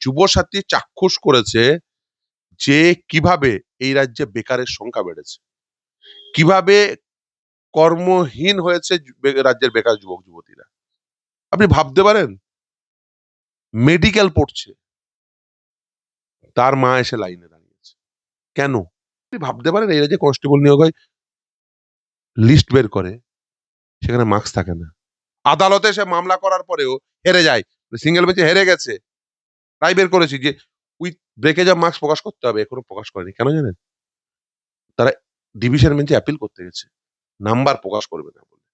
যুবসাথী চাক্ষুষ করেছে যে কিভাবে এই রাজ্যে বেকারের সংখ্যা বেড়েছে, কিভাবে কর্মহীন হয়েছে রাজ্যের বেকার যুবক যুবতীরা। আপনি ভাবতে পারেন, মেডিকেল পড়ছে, তার মা এসে লাইনে দাঁড়িয়েছে। কেন? আপনি ভাবতে পারেন এই রাজ্যে কনস্টেবল নিয়োগ হয়, লিস্ট বের করে, সেখানে মার্কস থাকে না। আদালতে সে মামলা করার পরেও হেরে যায়, সিঙ্গেল বেঞ্চে হেরে গেছে, রায় বের করেছি যে উইথ ব্রেকেজ অফ মার্কস প্রকাশ করতে হবে, এখনো প্রকাশ করেনি। কেন জানেন? তারা ডিভিশন বেঞ্চে অ্যাপিল করতে গেছে, নাম্বার প্রকাশ করবে না বলে।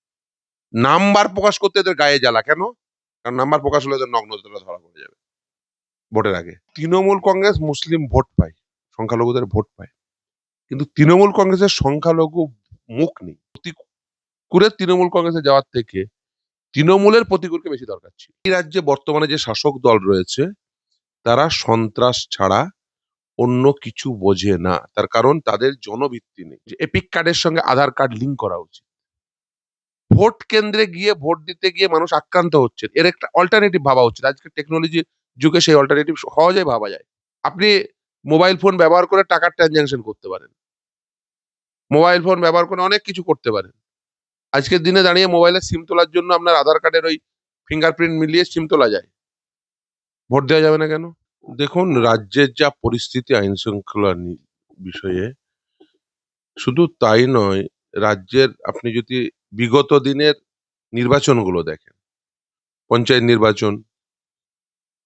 নাম্বার প্রকাশ করতে এদের গায়ে জ্বালা। কেন? কারণ নাম্বার প্রকাশ হলে এদের নগ্নতা ধরা পড়ে যাবে ভোটের আগে। তৃণমূল কংগ্রেস মুসলিম ভোট পায়, সংখ্যালঘুদের ভোট পায়, কিন্তু তৃণমূল কংগ্রেসের সংখ্যালঘু মুখ নেই। প্রতিকূলে তৃণমূল কংগ্রেসে যাওয়ার থেকে তৃণমূলের প্রতিকূলকে বেশি দরকার ছিল। এই রাজ্যে বর্তমানে যে শাসক দল রয়েছে তারা সন্ত্রাস ছাড়া অন্য কিছু বোঝে না। তার কারণ তাদের জনভিত্তি নেই। এপিক কার্ডের সঙ্গে আধার কার্ড লিঙ্ক করা উচিত। ভোট কেন্দ্রে গিয়ে ভোট দিতে গিয়ে মানুষ আক্রান্ত হচ্ছে, এর একটা অল্টারনেটিভ ভাবা উচিত। আজকে টেকনোলজি যুগে সেই অল্টারনেটিভ সহজেই ভাবা যায়। আপনি মোবাইল ফোন ব্যবহার করে টাকার ট্রানজাকশন করতে পারেন, মোবাইল ফোন ব্যবহার করে অনেক কিছু করতে পারেন। আজকের দিনে দাঁড়িয়ে মোবাইলে সিম তোলার জন্য আপনার আধার কার্ডের ওই ফিঙ্গারপ্রিন্ট মিলিয়ে সিম তোলা যায়। ভোট দেওয়া যাবে না কেন? দেখুন, রাজ্যের যা পরিস্থিতি আইন শৃঙ্খলা বিষয়ে, শুধু তাই নয়, রাজ্যের আপনি যদি বিগত দিনের নির্বাচনগুলো দেখেন, পঞ্চায়েত নির্বাচন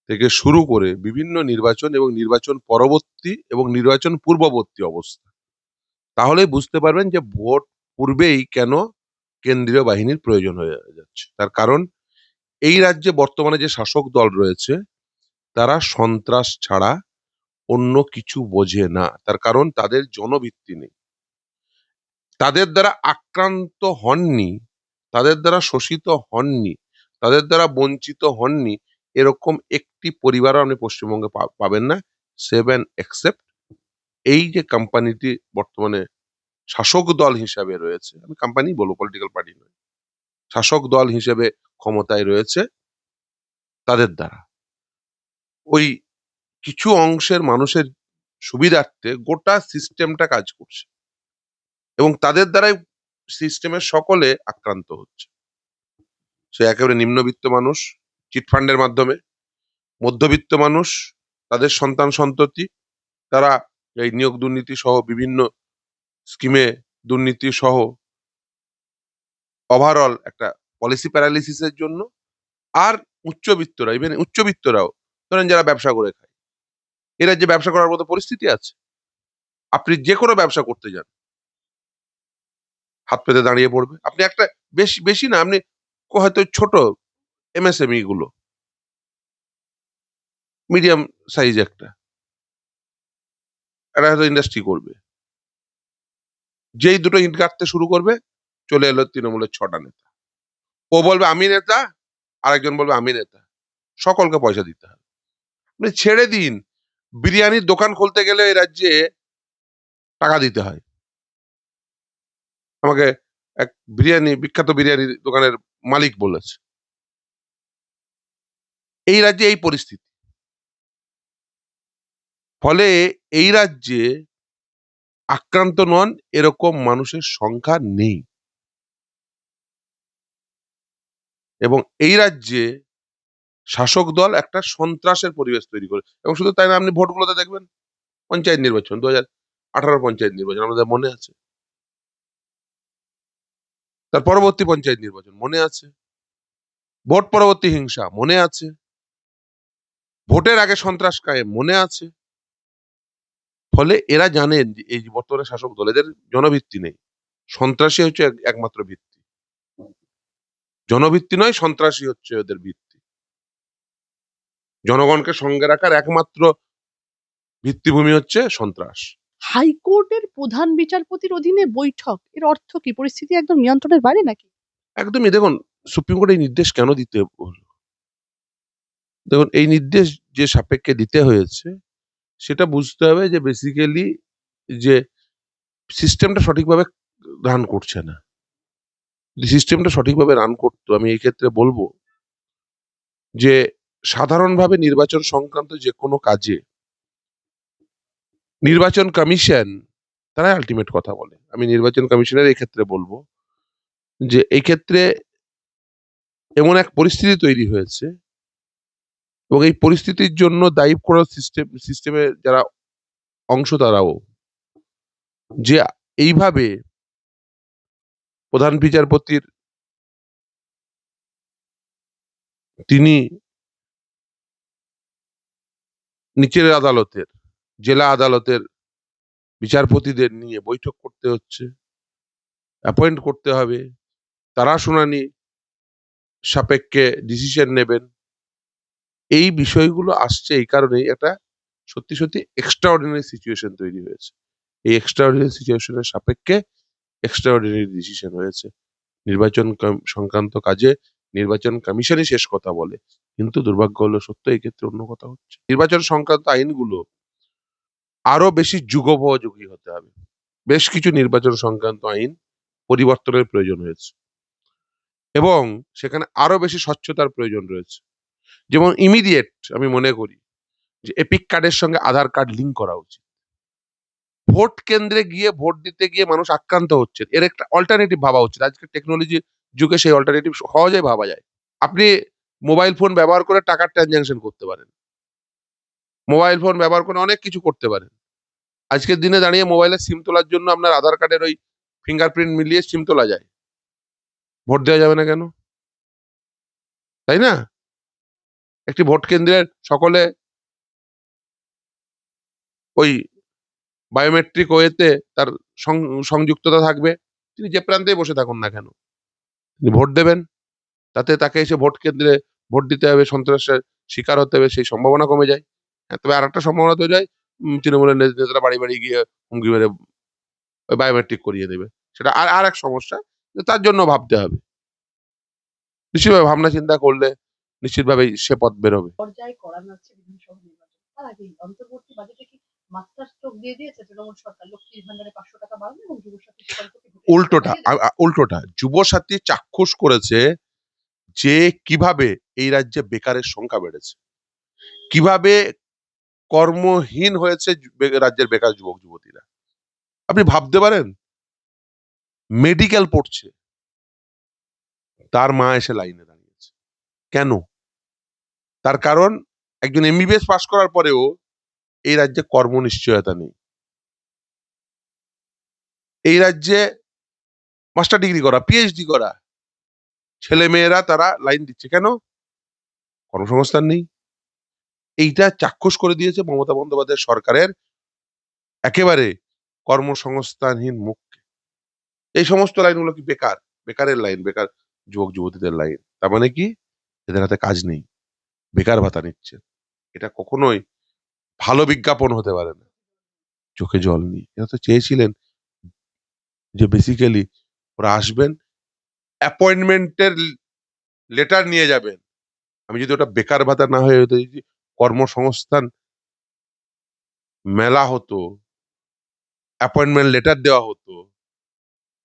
থেকে শুরু করে বিভিন্ন নির্বাচন এবং নির্বাচন পরবর্তী এবং নির্বাচন পূর্ববর্তী অবস্থা, তাহলে বুঝতে পারবেন যে ভোট পূর্বেই কেন কেন্দ্রীয় বাহিনীর প্রয়োজন হয়ে যাচ্ছে। তার কারণ এই রাজ্যে বর্তমানে যে শাসক দল রয়েছে তারা সন্ত্রাস ছাড়া অন্য কিছু বোঝে না। তার কারণ তাদের জনভিত্তি নেই। তাদের দ্বারা আক্রান্ত হননি, তাদের দ্বারা শোষিত হননি, তাদের দ্বারা বঞ্চিত হননি এরকম একটি পরিবারও আপনি পশ্চিমবঙ্গে পাবেন না, সেভেন এক্সেপ্ট এই যে কোম্পানিটি বর্তমানে শাসক দল হিসাবে রয়েছে। আমি কোম্পানি বলবো, পলিটিক্যাল পার্টি নয়, শাসক দল হিসেবে ক্ষমতায় রয়েছে, তাদের দ্বারা ওই কিছু অংশের মানুষের সুবিধার্থে গোটা সিস্টেমটা কাজ করছে এবং তাদের দ্বারাই সিস্টেমের সকলে আক্রান্ত হচ্ছে। সে একেবারে নিম্নবিত্ত মানুষ চিটফান্ডের মাধ্যমে, মধ্যবিত্ত মানুষ তাদের সন্তান সন্ততি তারা এই নিয়োগ দুর্নীতি সহ বিভিন্ন স্কিমে দুর্নীতি সহ ওভারঅল একটা পলিসি প্যারালিসিসের জন্য। আর উচ্চবিত্তরা, ইভেন উচ্চবিত্তরাও ধরেন যারা ব্যবসা করে খায়, এরা যে ব্যবসা করার মতো পরিস্থিতি আছে, আপনি যে কোনো ব্যবসা করতে যান হাত পেতে দাঁড়িয়ে পড়বে। আপনি একটা বেশি বেশি না, আপনি হয়তো ছোট এমএসএমই গুলো, মিডিয়াম সাইজ একটা এটা হয়তো ইন্ডাস্ট্রি করবে, যেই দুটো ইট গাঁথতে শুরু করবে চলে এলো তৃণমূলের 6টা নেতা। ও বলবে আমি নেতা, আরেকজন বলবে আমি নেতা, সকলকে পয়সা দিতে হবে। আপনি ছেড়ে দিন, বিরিয়ানির দোকান খুলতে গেলে এই রাজ্যে টাকা দিতে হয়। আমাকে এক বিখ্যাত বিরিয়ানি দোকানের মালিক বলেছে। এই রাজ্যে এই পরিস্থিতি। ফলে এই রাজ্যে আক্রান্ত নন এরকম মানুষের সংখ্যা নেই এবং এই রাজ্যে শাসক দল একটা সন্ত্রাসের পরিবেশ তৈরি করে। এবং শুধু তাই না, আপনি ভোটগুলোতে দেখবেন, পঞ্চায়েত নির্বাচন 2018 পঞ্চায়েত নির্বাচন আমাদের মনে আছে, তার পরবর্তী পঞ্চায়েত নির্বাচন মনে আছে, ভোট পরবর্তী হিংসা মনে আছে, ভোটের আগে সন্ত্রাস কায়েম মনে আছে। ফলে এরা জানেন যে এই বর্তমানে শাসক দল, এদের জনভিত্তি নেই, সন্ত্রাসী হচ্ছে একমাত্র ভিত্তি, জনভিত্তি নয়, সন্ত্রাসী হচ্ছে এদের ভিত্তি। জনগণকে সঙ্গে রাখার একমাত্র ভিত্তিভূমি হচ্ছে সন্ত্রাস। হাইকোর্টের প্রধান বিচারপতির অধীনে বৈঠক, এর অর্থ কি? পরিস্থিতি একদম নিয়ন্ত্রণের বাইরে নাকি? একদমই। দেখুন, সুপ্রিম কোর্ট এই নির্দেশ কেন দিতে হলো? দেখুন, এই নির্দেশ যে সাপেক্ষে দিতে হয়েছে সেটা বুঝতে হবে যে বেসিক্যালি যে সিস্টেমটা সঠিকভাবে রান করছে না। সিস্টেমটা সঠিকভাবে রান করতো, আমি এই ক্ষেত্রে বলবো যে সাধারণভাবে নির্বাচন সংক্রান্ত যে কোনো কাজে নির্বাচন কমিশন তারাই আল্টিমেট কথা বলে। আমি নির্বাচন কমিশনের এই ক্ষেত্রে বলবো যে এই ক্ষেত্রে এমন এক পরিস্থিতি তৈরি হয়েছে এবং এই পরিস্থিতির জন্য দায়ী করার সিস্টেমে যারা অংশ তারাও যে এইভাবে প্রধান বিচারপতির তিনি নিচের আদালতের জেলা আদালতের বিচারপতিদের নিয়ে বৈঠক করতে হচ্ছে, অ্যাপয়েন্ট করতে হবে, তারা শুনানি সাপেক্ষে ডিসিশন নেবেন। এই বিষয়গুলো আসছে এই কারণেই একটা সত্যি সত্যি এক্সট্রাঅর্ডিনারি সিচুয়েশন তৈরি হয়েছে। এই এক্সট্রাঅর্ডিনারি সিচুয়েশনের সাপেক্ষে এক্সট্রাঅর্ডিনারি ডিসিশন হয়েছে। নির্বাচন সংক্রান্ত কাজে নির্বাচন কমিশনই শেষ কথা বলে, কিন্তু দুর্ভাগ্য হলো সত্য এই ক্ষেত্রে অন্য কথা হচ্ছে। নির্বাচন সংক্রান্ত আইনগুলো আরো বেশি যুগোপযোগী হতে হবে। বেশ কিছু নির্বাচন সংক্রান্ত আইন পরিবর্তনের প্রয়োজন হয়েছে এবং সেখানে আরো বেশি স্বচ্ছতার প্রয়োজন রয়েছে। যেমন ইমিডিয়েট আমি মনে করি যে এপিক কার্ডের সঙ্গে আধার কার্ড লিঙ্ক করা উচিত। ভোট কেন্দ্রে গিয়ে ভোট দিতে গিয়ে মানুষ আক্রান্ত হচ্ছে, এর একটা অল্টারনেটিভ ভাবা উচিত। আজকে টেকনোলজি যুগে সেই অল্টারনেটিভ সহজেই ভাবা যায়। আপনি মোবাইল ফোন ব্যবহার করে টাকার ট্রানজাকশন করতে পারেন, মোবাইল ফোন ব্যবহার করে অনেক কিছু করতে পারেন। আজকের দিনে দাঁড়িয়ে মোবাইলের সিম তোলার জন্য আপনার আধার কার্ডের ওই ফিঙ্গারপ্রিন্ট মিলিয়ে সিম তোলা যায়। ভোট দেওয়া যাবে না কেন? তাই না? একটি ভোট কেন্দ্রের সকলে ওই বায়োমেট্রিক ওয়েতে তার সংযুক্ততা থাকবে। তিনি যে প্রান্তেই বসে থাকুন না কেন, তিনি ভোট দেবেন। তাতে তাকে এসে ভোট কেন্দ্রে ভোট দিতে হবে, সন্ত্রাসের শিকার হতে হবে, সেই সম্ভাবনা কমে যায়। হ্যাঁ, তবে আরেকটা সম্ভাবনা তৈরি হয়, তৃণমূলের নেতারা বাড়ি বাড়ি গিয়ে হুমকি মেরে ওই বায়োমেট্রিক করিয়ে দেবে। সেটা আর এক সমস্যা। তার জন্য ভাবতে হবে। নিশ্চিতভাবে ভাবনা চিন্তা করলে নিশ্চিতভাবেই সে পথ বেরোবে। পর্যায়ে করানো হচ্ছে বিধানসভা নির্বাচন। তার আগে অন্তর্বর্তী বাজেটে কি মাস্টার স্ট্রোক দিয়ে দিয়েছে তৃণমূল সরকার? লক্ষ্মীর ভান্ডারে ৫০০ টাকা বাড়ানো এবং যুবসাথী প্রকল্পকে উল্টোটা বাড়িয়ে দেবে। উল্টোটা যুবসাথী চাক্ষুষ করেছে যে কিভাবে এই রাজ্যে বেকারের সংখ্যা বেড়েছে, কিভাবে কর্মহীন হয়েছে রাজ্যের বেকার যুবক যুবতীরা। আপনি ভাবতে পারেন, মেডিকেল পড়ছে, তার মা এসে লাইনে দাঁড়িয়েছে। কেন? তার কারণ একজন এমবিবিএস পাস করার পরেও এই রাজ্যে কর্ম নিশ্চয়তা নেই। এই রাজ্যে মাস্টার ডিগ্রি করা, পিএইচডি করা ছেলে মেয়েরা তারা লাইন দিচ্ছে কেন? কর্মসংস্থান নেই। এইটা চাক্ষুষ করে দিয়েছে মমতা বন্দ্যোপাধ্যায় সরকারের একেবারে কর্মসংস্থানহীন মুখকে। এই সমস্ত লাইনগুলো কি বেকার? বেকারের লাইন, বেকার যুবক যুবতীদের লাইন। তার মানে কি? এদের হাতে কাজ নেই, বেকার ভাতা নিচ্ছে। এটা কখনোই ভালো বিজ্ঞাপন হতে পারে না। চোখে জল নেই। এরা তো চেয়েছিলেন যে বেসিক্যালি ওরা আসবেন, অ্যাপয়েন্টমেন্টের লেটার নিয়ে যাবেন। আমি যদি ওটা বেকার ভাতা না হয়ে যদি কর্মসংস্থান মেলা হতো, অ্যাপয়েন্টমেন্ট লেটার দেওয়া হতো,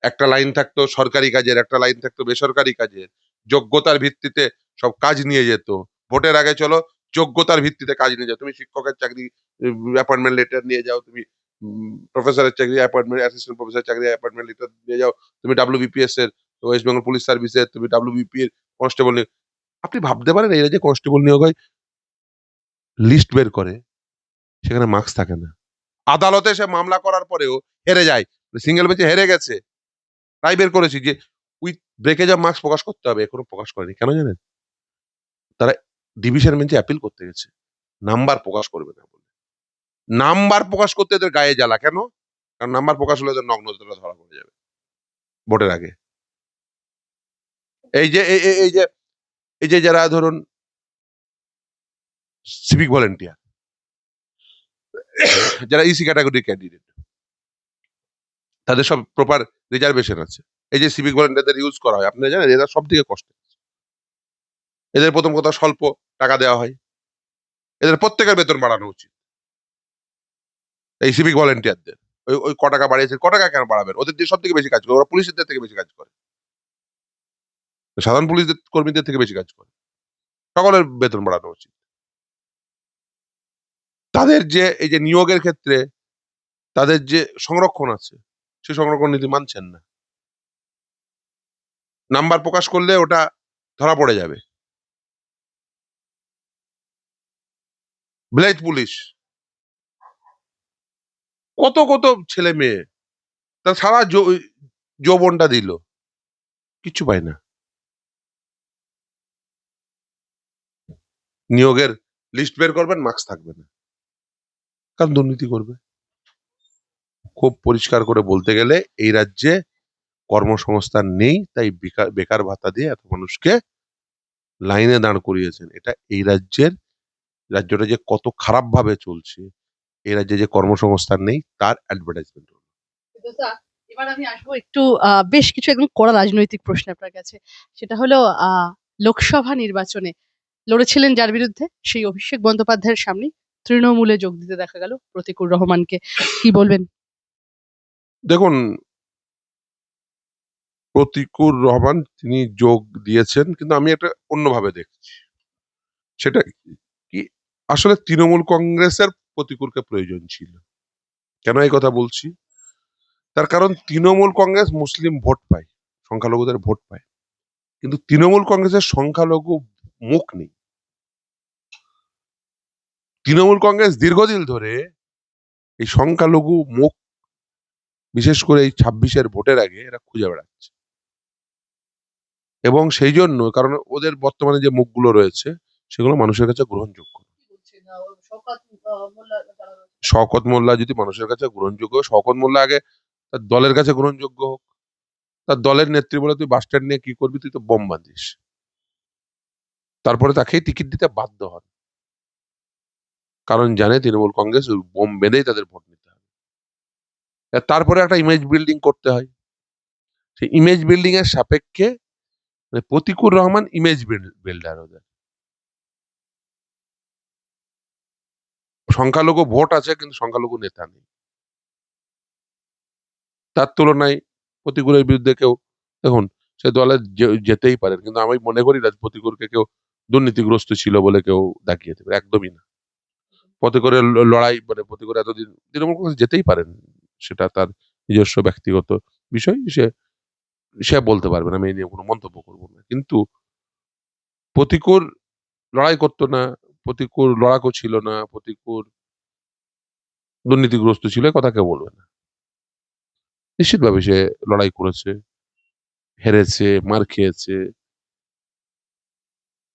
একটা লাইন থাকতো সরকারি কাজের, একটা লাইন থাকতো বেসরকারি কাজের, যোগ্যতার ভিত্তিতে সব কাজ নিয়ে যেত। ভোটের আগে চলো যোগ্যতার ভিত্তিতে কাজ নিয়ে যাও। তুমি শিক্ষকের চাকরি অ্যাপয়েন্টমেন্ট লেটার নিয়ে যাও, তুমি প্রফেসরের চাকরি অ্যাপয়েন্টমেন্ট, অ্যাসিস্ট্যান্ট প্রফেসর চাকরি অ্যাপয়েন্টমেন্ট লেটার নিয়ে যাও, তুমি ডাব্লিউবিপিএস এর, ওয়েস্ট বেঙ্গল পুলিশ সার্ভিসের, তুমি ডাব্লিউবিপি এর কনস্টেবল নিয়োগ। আপনি ভাবতে পারেন এই যে কনস্টেবল নিয়োগ হয়, লিস্ট বের করে, সেখানে মার্কস থাকে না। আদালতে সে মামলা করার পরেও হেরে যায়, সিঙ্গেল বেঞ্চে হেরে গেছে, রায় বের করেছি যে উইথ ব্রেকেজ অফ মার্কস প্রকাশ করতে হবে, এখনো প্রকাশ করেনি। কেন জানেন? তারা ডিভিশন বেঞ্চে অ্যাপিল করতে গেছে, নাম্বার প্রকাশ করবে না বলে। নাম্বার প্রকাশ করতে এদের গায়ে জ্বালা কেন? কারণ নাম্বার প্রকাশ হলে এদের নগ্নতা ধরা পড়ে যাবে ভোটের আগে। এই যে এই যে যারা ধরুন সিভিক ভলেন্টিয়ার, যারা ইসি ক্যাটাগরি ক্যান্ডিডেট, তাদের সব প্রপার রিজার্ভেশন আছে। এই যে সিভিক ভলেন্টিয়ারদের ইউজ করা হয়, আপনারা জানেন এরা সব দিকে কষ্ট। এদের প্রথম কথা স্বল্প টাকা দেওয়া হয়, এদের প্রত্যেকের বেতন বাড়ানো উচিত। এই সিভিক ভলেন্টিয়ারদের ওই ওই ক টাকা বাড়িয়েছে, ক টাকা কেন বাড়াবেন? ওদের দিয়ে সব থেকে বেশি কাজ করে, ওরা পুলিশদের থেকে বেশি কাজ করে, সাধারণ পুলিশদের কর্মীদের থেকে বেশি কাজ করে। সকলের বেতন বাড়ানো উচিত। তাদের যে এই যে নিয়োগের ক্ষেত্রে তাদের যে সংরক্ষণ আছে, সেই সংরক্ষণ নীতি মানছেন না। নাম্বার প্রকাশ করলে ওটা ধরা পড়ে যাবে। ভিলেজ পুলিশ, কত কত ছেলে মেয়ে তার সারা যৌবনটা দিল, কিচ্ছু পায় না। নিয়োগের লিস্ট বের করবেন, মার্কস থাকবে না, কারণ দুর্নীতি করবে। খুব পরিষ্কার করে বলতে গেলে এই রাজ্যে কর্মসংস্থান নেই, তাই বেকার বেকার ভাতা দিয়ে এত মানুষকে লাইনে দাঁড় করিয়েছেন। এটা এই রাজ্যটা যে কত খারাপ ভাবে চলছে, এই রাজ্যে যে কর্মসংস্থান নেই তার অ্যাডভার্টাইজমেন্ট। কিন্তু স্যার, এবার আমি আসবো একটু বেশ কিছু একদম কড়া রাজনৈতিক প্রশ্ন আপনার কাছে। সেটা হলো লোকসভা নির্বাচনে লড়েছিলেন যার বিরুদ্ধে, সেই অভিষেক বন্দ্যোপাধ্যায়ের সামনে তৃণমূলে যোগ দিতে দেখা গেল প্রতিকুর রহমানকে। কি বলবেন? দেখুন, প্রতিকুর রহমান তিনি যোগ দিয়েছেন, কিন্তু আমি একটা অন্যভাবে দেখছি। সেটা কি, আসলে তৃণমূল কংগ্রেসের প্রতিকুরকে প্রয়োজন ছিল। কেন এই কথা বলছি? তার কারণ তৃণমূল কংগ্রেস মুসলিম ভোট পায়, সংখ্যালঘুদের ভোট পায়, কিন্তু তৃণমূল কংগ্রেসের সংখ্যালঘু মুখ নেই। তৃণমূল কংগ্রেস দীর্ঘদিন ধরে এই সংখ্যালঘু মুখ, বিশেষ করে এই 26-এর ভোটের আগে এরা খুঁজে বেড়াচ্ছে, এবং সেই জন্য কারণ ওদের বর্তমানে যে মুখগুলো রয়েছে সেগুলো মানুষের কাছে গ্রহণযোগ্য। শওকত মোল্লা যদি মানুষের কাছে গ্রহণযোগ্য, শওকত মোল্লা আগে তার দলের কাছে গ্রহণযোগ্য হোক। তার দলের নেত্রী বলে তুই বাস স্ট্যান্ড নিয়ে কি করবি, তুই তো বোম বাঁধিস, তারপরে তাকেই টিকিট দিতে বাধ্য হন, কারণ জানে তৃণমূল কংগ্রেস ওই বোম বেঁধেই তাদের ভোট নিতে হবে। আর তারপরে একটা ইমেজ বিল্ডিং করতে হয়, সেই ইমেজ বিল্ডিং এর সাপেক্ষে মানে প্রতিকুর রহমান ইমেজ বিল্ডার। ওদের সংখ্যালঘু ভোট আছে কিন্তু সংখ্যালঘু নেতা নেই। তার তুলনায় প্রতিকুরের বিরুদ্ধে কেউ, দেখুন, সে দলে যেতেই পারেন, কিন্তু আমি মনে করি না প্রতিকুরকে কেউ দুর্নীতিগ্রস্ত ছিল বলে কেউ দেখিয়ে দেবে, একদমই না। প্রতিকুরের লড়াই মানে প্রতিকুর এতদিন তৃণমূল কংগ্রেস যেতেই পারেন, সেটা তার নিজস্ব ব্যক্তিগত বিষয়, সে সে বলতে পারবেন, আমি এই নিয়ে কোনো মন্তব্য করবো না। কিন্তু প্রতিকুর লড়াই করতো না, প্রতিকুর লড়াকু ছিল না, প্রতিকুর দুর্নীতিগ্রস্ত ছিল, এ কথা কেউ বলবে না। নিশ্চিতভাবে সে লড়াই করেছে, হেরেছে, মার খেয়েছে।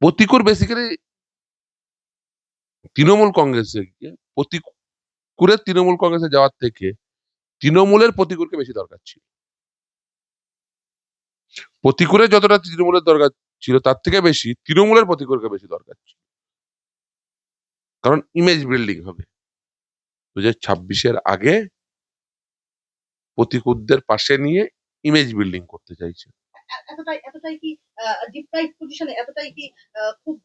প্রতিকুর বেসিক্যালি তৃণমূল কংগ্রেসে গিয়ে, প্রতিকুরের তৃণমূল কংগ্রেসে যাওয়ার থেকে তৃণমূলের প্রতিকুরকে বেশি দরকার ছিল। প্রতিকুরের যতটা তৃণমূলের দরকার ছিল তার থেকে বেশি তৃণমূলের প্রতিকুরকে বেশি দরকার ছিল, কারণ ইমেজ বিল্ডিং হবে। 2026-এর আগে প্রতিকুরদের পাশে নিয়ে ইমেজ বিল্ডিং করতে চাইছে। এতটাই কি ডিপ্রাইভড পজিশনে, এতটাই কি খুব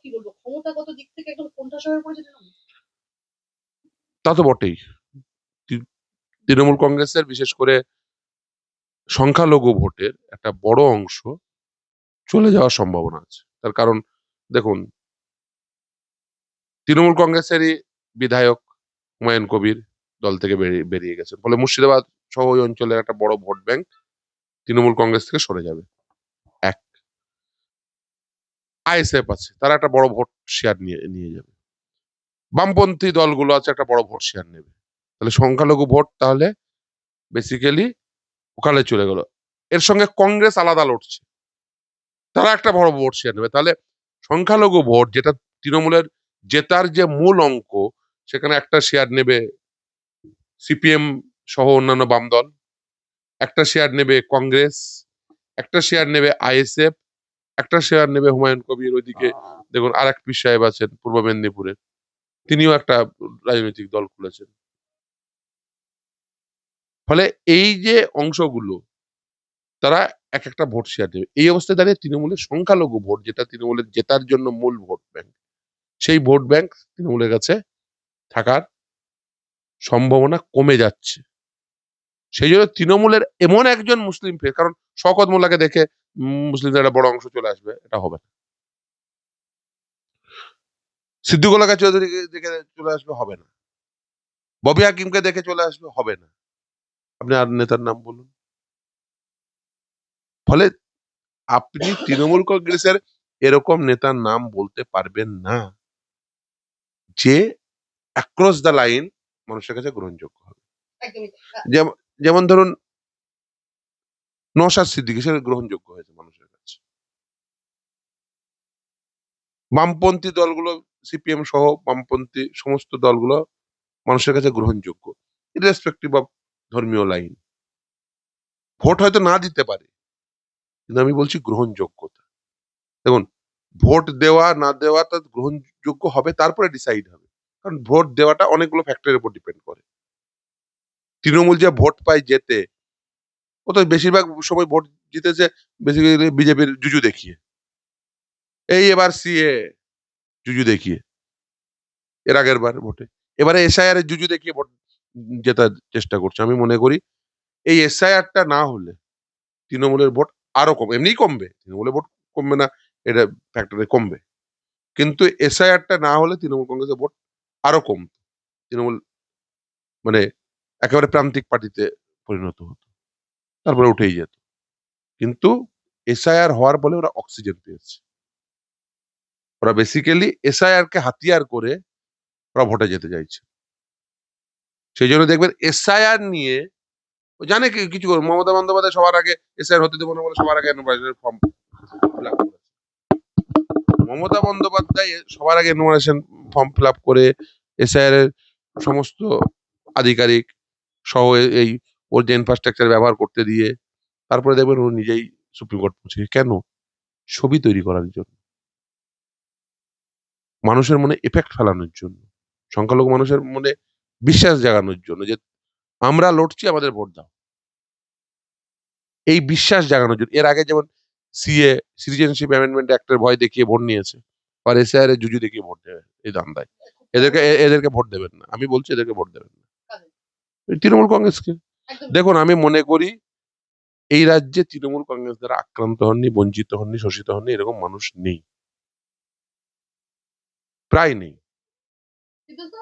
কি বলবো, ক্ষমতাগত দিক থেকে একদম কোণঠাসা হয়ে পড়েছে তৃণমূল? তা তো বটেই। তৃণমূল কংগ্রেসের বিশেষ করে সংখ্যালঘু ভোটের একটা বড় অংশ চলে যাওয়ার সম্ভাবনা আছে। তার কারণ দেখুন, তৃণমূল কংগ্রেসেরই বিধায়ক হুমায়ুন কবির দল থেকে বেরিয়ে গেছেন, ফলে মুর্শিদাবাদ সহ ওই অঞ্চলের একটা বড় ভোট ব্যাংক তৃণমূল কংগ্রেস থেকে সরে যাবে। এক, আইএসএফ আছে, তারা একটা বড় ভোট শেয়ার নিয়ে নিয়ে যাবে। বামপন্থী দলগুলো আছে, একটা বড় ভোট শেয়ার নেবে। তাহলে সংখ্যালঘু ভোট তাহলে বেসিক্যালি ওখানে চলে গেল। এর সঙ্গে কংগ্রেস আলাদা লড়ছে, তারা একটা বড় ভোট শেয়ার নেবে। তাহলে সংখ্যালঘু ভোট, যেটা তৃণমূলের জেতার যে মূল অঙ্ক, সেখানে একটা শেয়ার নেবে সিপিএম সহ অন্যান্য বাম দল, একটা শেয়ার নেবে কংগ্রেস, একটা শেয়ার নেবে আইএসএফ, একটা শেয়ার নেবে হুমায়ুন কবির। ওইদিকে দেখুন আর এক পীর সাহেব আছেন পূর্ব মেদিনীপুরে, তিনিও একটা রাজনৈতিক দল খুলেছেন। ফলে এই যে অংশগুলো, তারা এক একটা ভোট শেয়ার দেবে। এই অবস্থায় দাঁড়িয়ে তৃণমূলের সংখ্যালঘু ভোট, যেটা তৃণমূলের জেতার জন্য মূল ভোট ব্যাংক, সেই ভোট ব্যাংক তৃণমূলের কাছে থাকার সম্ভাবনা কমে যাচ্ছে। সেই জন্য তৃণমূলের এমন একজন মুসলিম ফেস, কারণ শওকত মোল্লাকে দেখে মুসলিমদের একটা বড় অংশ চলে আসবে, এটা হবে না। সিদ্দিকুল্লাহ চৌধুরীকে দেখে চলে আসবে, হবে না। ববি হাকিমকে দেখে চলে আসবে, হবে না। আপনি আর নেতার নাম বলুন। ফলে আপনি তৃণমূল কংগ্রেসের এরকম নেতার নাম বলতে পারবেন না যে অ্যাক্রস দ্য লাইন মানুষের কাছে গ্রহণযোগ্য হবে। একদমই। যেমন যেমন ধরুন নওশাদ সিদ্দিকী, সে গ্রহণযোগ্য হয়েছে মানুষের কাছে। বামপন্থী দলগুলো, সিপিএম সহ বামপন্থী সমস্ত দলগুলো মানুষের কাছে গ্রহণযোগ্য, ইরেসপেক্টিভ অফ ধর্মীয় লাইন। ভোট হয়তো না দিতে পারে, কিন্তু আমি বলছি গ্রহণযোগ্যতা। দেখুন, ভোট দেওয়া না দেওয়া তার গ্রহণযোগ্য হবে, তারপরে ডিসাইড হবে। কারণ ভোট দেওয়াটা অনেকগুলো ফ্যাক্টরের উপর ডিপেন্ড করে। তৃণমূল যে ভোট পায় যেতে, ও তো বেশিরভাগ সময় ভোট জিতেছে বেসিক্যালি বিজেপির জুজু দেখিয়ে। এই এবার সিএ জুজু দেখিয়ে, এর আগের বার ভোটে, এবারে এসআইআর এর জুজু দেখিয়ে ভোট জেতার চেষ্টা করছে। আমি মনে করি এই এসআইআরটা না হলে তৃণমূলের ভোট আরো কম, এমনিই কমবে, তৃণমূলের ভোট কমবে না এটা ফ্যাক্টরে কমবে, কিন্তু এসআইআরটা না হলে তৃণমূল কংগ্রেসের ভোট আরো কম। তৃণমূল মানে একেবারে প্রান্তিক পার্টিতে পরিণত হতো, তারপরে উঠেই যেত। কিন্তু এসআইআর হওয়ার ফলে ওরা অক্সিজেন পেয়েছে। ওরা বেসিক্যালি এসআইআর কে হাতিয়ার করে ওরা ভোটে যেতে চাইছে। সেই জন্য দেখবেন এসআইআর নিয়ে ও জানে কিছু করবে। মমতা বন্দ্যোপাধ্যায় সবার আগে এসআইআর হতে দেবো না বলে সবার আগে এনুমারেশনের ফর্ম ফিল আপ করেছে। মমতা বন্দ্যোপাধ্যায় সবার আগে এনুমারেশন ফর্ম ফিল আপ করে এসআইআর এর সমস্ত আধিকারিক সহ এই ওর যে ইনফ্রাস্ট্রাকচার ব্যবহার করতে দিয়ে তারপরে দেখবেন ও নিজেই সুপ্রিম কোর্ট পৌঁছে। কেন? ছবি তৈরি করার জন্য, মানুষের মনে এফেক্ট ফেলানোর জন্য, সংখ্যালঘু মানুষের মনে বিশ্বাস জাগানোর জন্য যে আমরা লড়ছি, আমাদের ভোট দাও, এই বিশ্বাস জাগানোর জন্য। এর আগে যেমন সিএ, সিটিজেনশিপ অ্যামেন্ডমেন্ট অ্যাক্টের ভয় দেখিয়ে ভোট নিয়েছে, আর এসআইআর এর জুজু দেখিয়ে ভোট দেবে এই ধান্দায়। এদেরকে ভোট দেবেন না, আমি বলছি এদেরকে ভোট দেবেন না, এই তৃণমূল কংগ্রেসকে। দেখুন, আমি মনে করি এই রাজ্যে তৃণমূল কংগ্রেস দ্বারা আক্রান্ত হননি, বঞ্চিত হননি, শোষিত হননি এরকম মানুষ নেই, প্রায় নেই। কিন্তু তো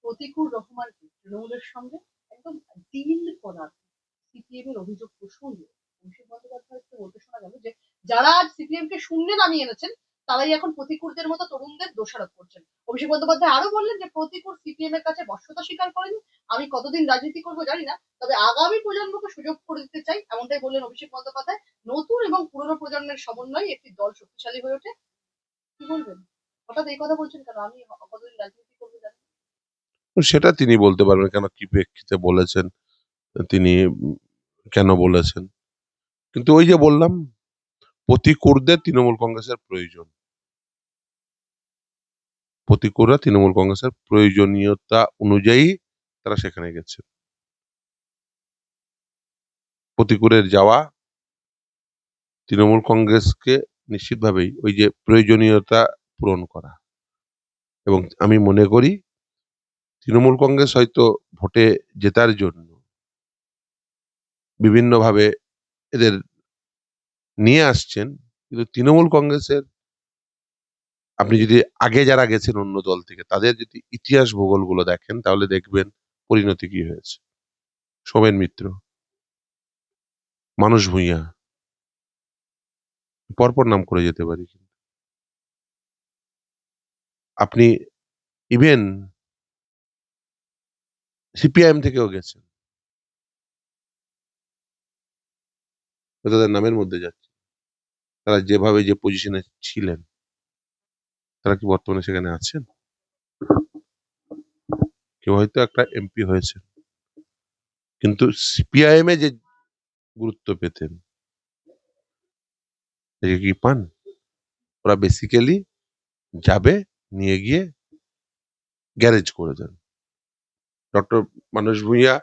প্রতিকূল রহমানকে তৃণমূলের সঙ্গে একদম ডিল করার সিপিএম এর অভিযোগ প্রসঙ্গে অভিষেক বন্দ্যোপাধ্যায়কে বলতে শোনা গেল যে যারা আজ সিপিএম কে শূন্যে নামিয়ে এনেছেন তারাই এখন প্রতিকূলদের মতো তরুণদের দোষারোপ করছেন। অভিষেক বন্দ্যোপাধ্যায় আরো বললেন যে প্রতিকূল সিপিএম এর কাছে বশ্যতা স্বীকার করেনি। আমি কতদিন রাজনীতি করবো জানি না, তবে আগামী প্রজন্মকে সুযোগ করে দিতে চাই, এমনটাই বললেন অভিষেক বন্দ্যোপাধ্যায়। নতুন এবং পুরনো প্রজন্মের সমন্বয়ে একটি দল শক্তিশালী হয়ে ওঠে। কি বলবেন? হঠাৎ এই কথা বলছেন কেন? আমি কতদিন রাজনীতি করবো জানি না। সেটা তিনি বলতে পারবেন, কেন কি প্রেক্ষিতে বলেছেন, তিনি কেন বলেছেন। কিন্তু ওই যে বললাম, প্রতিকূলদের তৃণমূল কংগ্রেসের প্রয়োজন, প্রতিকূলরা তৃণমূল কংগ্রেসের প্রয়োজনীয়তা অনুযায়ী তারা সেখানে গেছে। প্রতিকূলের যাওয়া তৃণমূল কংগ্রেসকে নিশ্চিতভাবেই ওই যে প্রয়োজনীয়তা পূরণ করা। এবং আমি মনে করি তৃণমূল কংগ্রেস হয়তো ভোটে জেতার জন্য বিভিন্নভাবে এদের নিয়ে আসছেন, কিন্তু তৃণমূল কংগ্রেসের আপনি যদি আগে যারা গেছেন অন্য দল থেকে তাদের যদি ইতিহাস ভূগোল গুলো দেখেন তাহলে দেখবেন পরিণতি কি হয়েছে। সোমেন মিত্র, মানুষ ভূঁইয়া, পরপর নাম করে যেতে পারি। আপনি ইভেন সিপিআইএম থেকেও গেছেন, তাদের নামের মধ্যে যাচ্ছে। তারা যেভাবে যে পজিশনে ছিলেন, তারা কি বর্তমানে সেখানে আছেন? কেউ হয়তো একটা এমপি হয়েছে, কিন্তু সিপিআইএম এ যে গুরুত্ব পেতেন একে কি পান? ওরা বেসিক্যালি যাবে, নিয়ে গিয়ে গ্যারেজ করে দেন। ডক্টর মানস ভূঁইয়া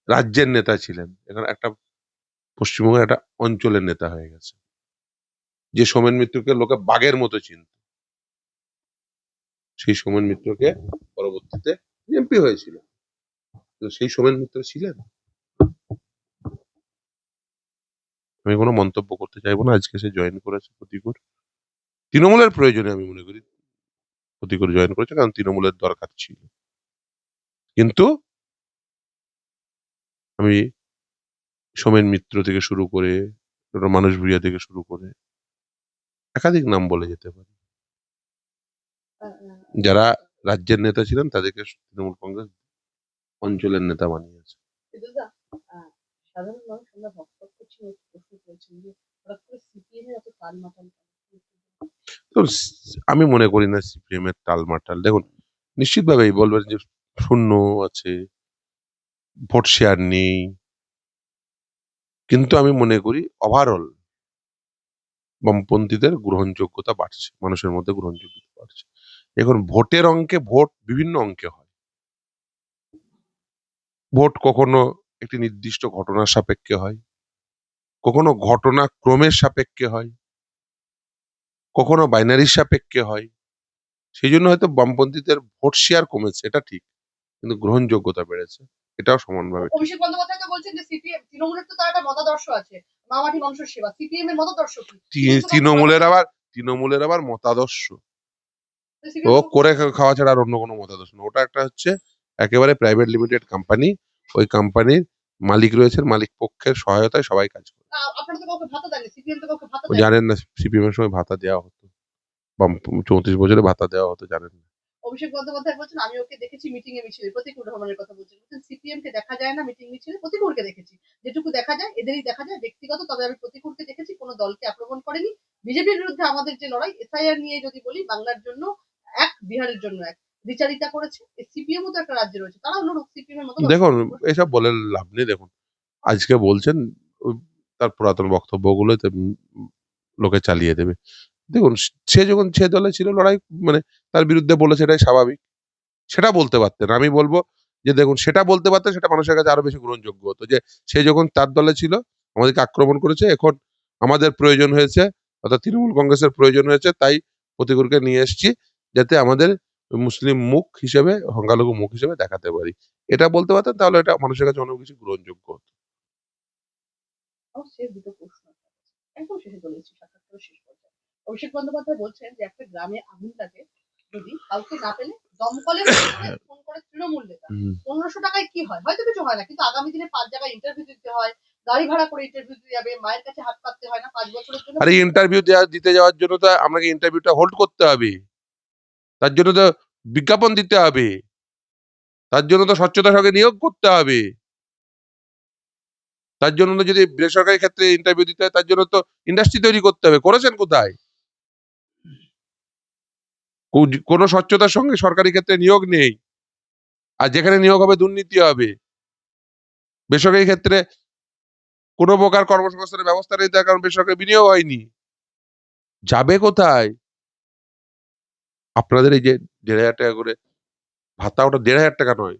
রাজ্যের নেতা ছিলেন, এখন একটা পশ্চিমবঙ্গের একটা অঞ্চলের নেতা হয়ে গেছে। যে সোমেন মিত্রকে লোকে বাঘের মতো চিনত, সেই সোমেন মিত্রকে পরবর্তীতে এমপি হয়েছিল, সেই সোমেন মিত্র ছিলেন। আমি কোনো মন্তব্য করতে চাইবো না, আজকে সে জয়েন করেছে প্রতিকূল তৃণমূলের প্রয়োজনে। আমি মনে করি ক্ষতি করে জয়েন করেছে, কারণ তৃণমূলের দরকার ছিল। কিন্তু আমি সোমেন মিত্র থেকে শুরু করে, মানুষ ভুঁইয়া থেকে শুরু করে একাধিক নাম বলে যেতে পারি, যারা রাজ্যের নেতা ছিলেন তাদেরকে তৃণমূল কংগ্রেস অঞ্চলের নেতা বানিয়েছে। সাধারণ মানুষ আমরা ভক্ত ছিল প্রশ্ন করেছেন যে হঠাৎ করে সিপিএম এর এত টালমাটাল তো আমি মনে করি না সিপিএম এর টালমাটাল। দেখুন, নিশ্চিতভাবেই বলবেন যে শূন্য আছে, ভোট শেয়ার নেই, কিন্তু আমি মনে করি ওভারঅল বামপন্থীদের গ্রহণযোগ্যতা বাড়ছে, মানুষের মধ্যে গ্রহণযোগ্যতা বাড়ছে। এখন ভোটের অঙ্কে, ভোট বিভিন্ন অঙ্কে হয়। ভোট কখনো একটি নির্দিষ্ট ঘটনার সাপেক্ষে হয়, কখনো ঘটনা ক্রমের সাপেক্ষে হয়, কখনো বাইনারির সাপেক্ষে হয়। সেই জন্য হয়তো বামপন্থীদের ভোট শেয়ার কমেছে, এটা ঠিক, কিন্তু গ্রহণযোগ্যতা বেড়েছে, এটাও সমানভাবে ঠিক। অভিষেক বন্দ্যোপাধ্যায় তো বলছেন যে সিপিএম তৃণমূলের তো তার একটা মতাদর্শ আছে, মামাটি মানুষের সেবা। সিপিএম এর মতাদর্শ কি? তৃণমূলের আবার মতাদর্শ ও করে খাওয়া ছাড়া আর অন্য কোনো মতাদর্শ না। ওটা একটা হচ্ছে একেবারে প্রাইভেট লিমিটেড কোম্পানি, ওই কোম্পানির মালিক রয়েছেন, মালিক পক্ষের সহায়তায় সবাই কাজ করে। আপনারা তো কাউকে ভাতা দেননি, সিপিএম তো কাউকে ভাতা ও জানেন না সিপিএম এর সময় ভাতা দেওয়া হতো, 34 বছরে ভাতা দেওয়া হতো, জানেন না? অভিষেক বন্দ্যোপাধ্যায় বলছেন আমি ওকে দেখেছি মিটিং এ মিছিলে, প্রতিকূল রহমানের কথা বলছেন, সিপিএম কে দেখা যায় না মিটিং মিছিলে, প্রতিকূলকে দেখেছি। যেটুকু দেখা যায় এদেরই দেখা যায় ব্যক্তিগত, তবে আমি প্রতিকূলকে দেখেছি, কোনো দলকে আক্রমণ করেনি। বিজেপির বিরুদ্ধে আমাদের যে লড়াই, এসআইআর নিয়ে যদি বলি, বাংলার জন্য এক, বিহারের জন্য এক, বিচারিতা করেছে। সিপিএম তো একটা রাজ্যে রয়েছে, তারা অন্য সিপিএম এর মতো দেখুন, এসব বলে লাভ নেই। দেখুন, আজকে বলছেন তার পুরাতন বক্তব্যগুলো লোকে চালিয়ে দেবে। দেখুন, সে যখন সে দলে ছিল, লড়াই মানে তার বিরুদ্ধে বলেছে, এটাই স্বাভাবিক। সেটা বলতে পারতেন। আমি বলবো যে দেখুন, সেটা বলতে পারতেন, সেটা মানুষের কাছে আরো বেশি গ্রহণযোগ্য হতো, যে সে যখন তার দলে ছিল আমাদেরকে আক্রমণ করেছে, এখন আমাদের প্রয়োজন হয়েছে, অর্থাৎ তৃণমূল কংগ্রেসের প্রয়োজন হয়েছে, তাই প্রতিকূলকে নিয়ে এসেছি, যাতে আমাদের মুসলিম মুখ হিসেবে, সংখ্যালঘু মুখ হিসেবে দেখাতে পারি। এটা বলতে পারতেন, তাহলে এটা মানুষের কাছে অনেক বেশি গ্রহণযোগ্য হতো। শেষ দুটো প্রশ্ন একদম শেষে চলে এসেছি, সাক্ষাৎকারের শেষ পর্যায়ে। অভিষেক বন্দ্যোপাধ্যায় বলছেন যে একটা গ্রামে আগুন লাগে, যদি কাউকে না পেলে দমকলে ফোন করে তৃণমূল নেতা, 1500 টাকায় কি হয়? হয়তো কিছু হয় না, কিন্তু আগামী দিনে 5 জায়গায় ইন্টারভিউ দিতে হয়, গাড়ি ভাড়া করে ইন্টারভিউ দিতে যাবে, মায়ের কাছে হাত পাততে হয় না 5 বছরের জন্য। আরে ইন্টারভিউ দিতে যাওয়ার জন্য তো আপনাকে ইন্টারভিউটা হোল্ড করতে হবে, তার জন্য তো বিজ্ঞাপন দিতে হবে, তার জন্য তো স্বচ্ছতার সঙ্গে নিয়োগ করতে হবে, তার জন্য তো যদি বেসরকারি ক্ষেত্রে ইন্টারভিউ দিতে হয়, তার জন্য তো ইন্ডাস্ট্রি তৈরি করতে হবে। করেছেন কোথায়? কোনো স্বচ্ছতার সঙ্গে সরকারি ক্ষেত্রে নিয়োগ নেই, আর যেখানে নিয়োগ হবে দুর্নীতি হবে। বেসরকারি ক্ষেত্রে কোনো প্রকার কর্মসংস্থানের ব্যবস্থা নেই, তার কারণ বেসরকারি বিনিয়োগ হয়নি। যাবে কোথায়? আপনাদের এই যে 1,500 টাকা করে ভাতা, ওটা 1,500 টাকা নয়,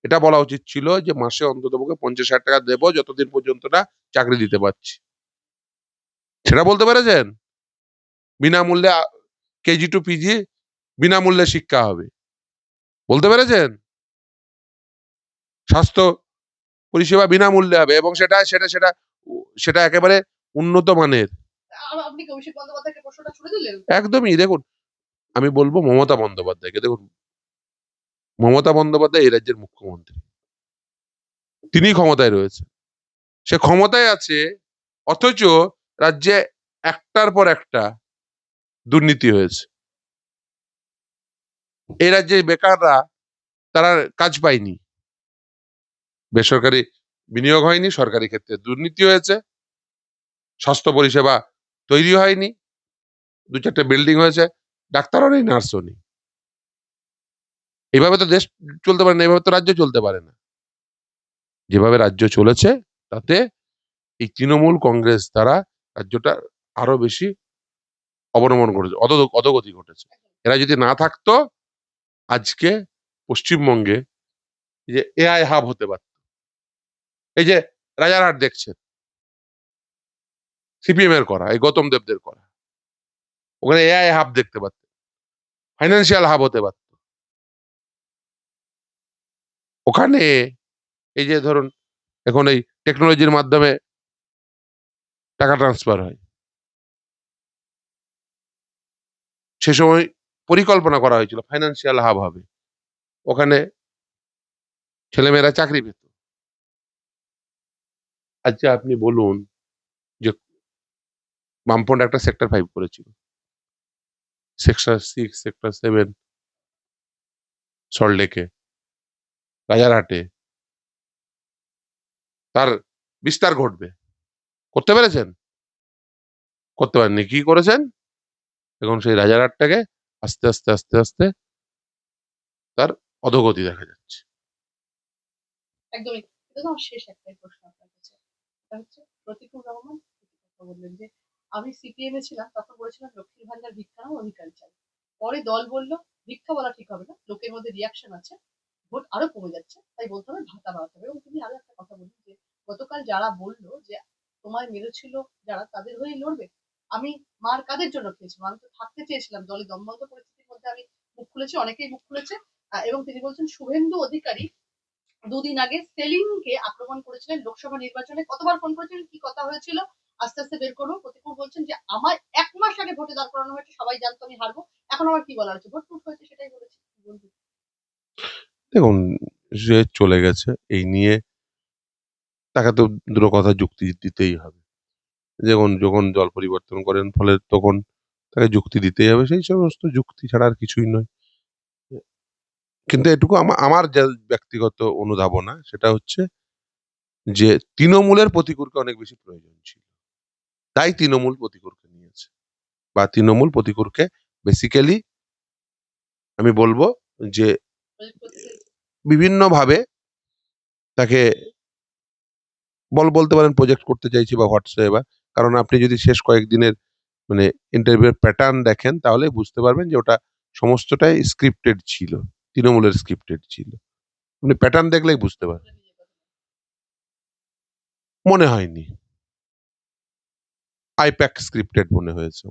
এটা বলা উচিত ছিল যে মাসে অন্তত পক্ষে 50,000 টাকা দেবো, যতদিন পর্যন্ত না চাকরি দিতে পারছি। সেটা বলতে পেরেছেন? বিনামূল্যে কেজি টু পিজি বিনামূল্যে শিক্ষা হবে, বলতে পেরেছেন? স্বাস্থ্য পরিষেবা বিনামূল্যে হবে, এবং সেটা সেটা সেটা সেটা একেবারে উন্নত মানের। আপনি কি অভিষেক বন্দ্যোপাধ্যায়কে প্রশ্নটা ছুড়ে দিলেন? একদমই। দেখুন, আমি বলবো মমতা বন্দ্যোপাধ্যায়কে, দেখুন, মমতা বন্দ্যোপাধ্যায় এই রাজ্যের মুখ্যমন্ত্রী, তিনি ক্ষমতায় রয়েছে, সে ক্ষমতায় আছে, অথচ রাজ্যে একটার পর একটা দুর্নীতি হয়েছে। এই রাজ্যে বেকাররা, তারা কাজ পায়নি, বেসরকারি বিনিয়োগ হয়নি, সরকারি ক্ষেত্রে দুর্নীতি হয়েছে, স্বাস্থ্য পরিষেবা তৈরি হয়নি, 2-4টে বিল্ডিং হয়েছে, ডাক্তারও নেই, নার্সও নেই। এইভাবে তো দেশ চলতে পারে না, এইভাবে তো রাজ্য চলতে পারে না। যেভাবে রাজ্য চলেছে, তাতে এই তৃণমূল কংগ্রেস দ্বারা রাজ্যটা আরো বেশি অবনমন ঘটেছে, অধোগতি ঘটেছে। এরা যদি না থাকতো, আজকে পশ্চিমবঙ্গে যে এআই হাব হতে পারত। এই যে রাজারহাট দেখছেন, সিপিএম এর করা, এই গৌতম দেবদের করা, ওখানে এআই হাব দেখতে পারত, ফাইন্যান্সিয়াল হাব হতে পারত। ওখানে এই যে ধরুন, এখন এই টেকনোলজির মাধ্যমে টাকা ট্রান্সফার হয়, সে সময় পরিকল্পনা করা হয়েছিল ফাইন্যান্সিয়াল হাব হবে, ওখানে ছেলেমেয়েরা চাকরি পেত। আচ্ছা আপনি বলুন যে বামফ্রন্ট একটা সেক্টর 5 করেছিল, সেক্টর 6, সেক্টর 7 সল্টলেকে, রাজারহাটে তার বিস্তার ঘটবে, করতে পেরেছেন? করতে পারেননি। কি করেছেন? এখন সেই রাজারহাটটাকে আস্তে আস্তে আস্তে আস্তে তার অধোগতি দেখা যাচ্ছে। একদমই। এটা তো আমার শেষ একটাই প্রশ্ন আপনার কাছে। সেটা হচ্ছে প্রতিকূল রহমান কথা বললেন যে আমি সিপিএম এ ছিলাম, তখন বলেছিলাম লক্ষ্মীর ভান্ডার ভিক্ষা নাও, অধিকার চাই। পরে দল বলল ভিক্ষা বলা ঠিক হবে না, লোকের মধ্যে রিয়াকশন আছে, ভোট আরো কমে যাচ্ছে, তাই বলতে হবে ভাতা বাড়াতে হবে। এবং তিনি আরো একটা কথা বললেন যে গতকাল যারা বললো যে তোমায় মেরেছিল যারা, তাদের হয়েই লড়বে। আমি মার কাদের জন্য খেয়েছিলাম, আমি তো থাকতে চেয়েছিলাম দলে, দমবন্ধ পরিস্থিতির মধ্যে আমি মুখ খুলেছি, অনেকেই মুখ খুলেছে। এবং তিনি বলছেন শুভেন্দু অধিকারী দুদিন আগে সেলিমকে আক্রমণ করেছিলেন লোকসভা নির্বাচনে, কতবার ফোন করেছিলেন, কি কথা হয়েছিল আস্তে আস্তে বের করবো। প্রতিকূল বলছেন যে আমার 1 মাস আগে ভোটে দাঁড় করানো হয়েছে, সবাই জানতো আমি হারবো, এখন আমার কি বলার আছে, ভোট টুট হয়েছে সেটাই বলেছি। কি বলবেন? দেখুন, সে চলে গেছে, এই নিয়ে তাকে তো দুটো কথা যুক্তি দিতেই হবে। যেমন যখন দল পরিবর্তন করেন ফলে তখন তাকে যুক্তি দিতেই হবে, সেই সমস্ত যুক্তি ছাড়া আর কিছুই নয়। কিন্তু এটুকু আমার যা ব্যক্তিগত অনুধাবনা সেটা হচ্ছে যে তৃণমূলের প্রতিকূলকে অনেক বেশি প্রয়োজন ছিল, তাই তৃণমূল প্রতিকূলকে নিয়েছে, বা তৃণমূল প্রতিকূলকে বেসিক্যালি আমি বলবো যে বিভিন্ন ভাবে তাকে বলতে পারেন প্রজেক্ট করতে চাইছি বা হোয়াটসঅ্যাপ। কারণ আপনি যদি শেষ কয়েকদিনের মানে ইন্টারভিউর প্যাটার্ন দেখেন তাহলে বুঝতে পারবেন যে ওটা সমস্তটাই স্ক্রিপ্টেড ছিল, তৃণমূলের স্ক্রিপ্টেড ছিল। আপনি প্যাটার্ন দেখলেই বুঝতে পারবেন। মনে হয়নি, আইপ্যাক স্ক্রিপ্টেড মনে হয়েছে।